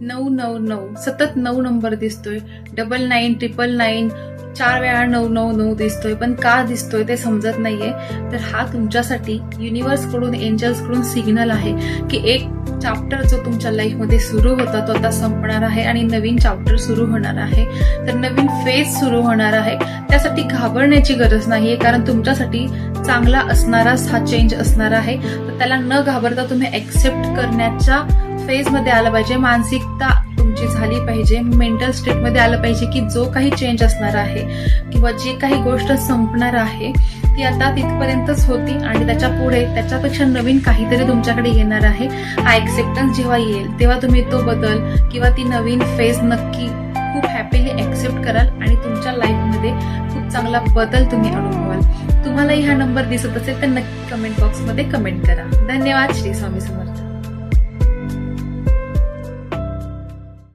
999 सतत 9 नंबर दिसतोय, 9999 4 वेळा 999 दिसतोय, पण का दिसतोय ते समजत नाहीये. तर हा तुमच्यासाठी युनिव्हर्स कडून, एंजल्स कडून सिग्नल आहे की एक चॅप्टर जो तुमच्या लाईफमध्ये सुरू होता तो आता संपणार आहे आणि नवीन चॅप्टर सुरू होणार आहे. तर नवीन फेज सुरू होणार आहे. त्यासाठी घाबरण्याची गरज नाहीये, कारण तुमच्यासाठी चांगला असणाराच हा चेंज असणार आहे. तर त्याला न घाबरता तुम्ही एक्सेप्ट करण्याच्या फेज मध्ये आलं पाहिजे. मानसिकता तुमची झाली पाहिजे, मेंटल स्टेट मध्ये आलं पाहिजे की जो काही चेंज असणार आहे किंवा जी काही गोष्ट संपणार आहे ती आता तिथपर्यंतच होती आणि त्याच्या पुढे त्याच्यापेक्षा नवीन काहीतरी तुमच्याकडे येणार आहे. हा एक्सेप्टन्स जेव्हा येईल तेव्हा तुम्ही तो बदल किंवा ती नवीन फेज नक्की खूप हॅपीली एक्सेप्ट कराल आणि तुमच्या लाईफमध्ये खूप चांगला बदल तुम्ही अनुभवाल. तुम्हालाही हा नंबर दिसत असेल तर नक्की कमेंट बॉक्समध्ये कमेंट करा. धन्यवाद. श्री स्वामी समर्थ.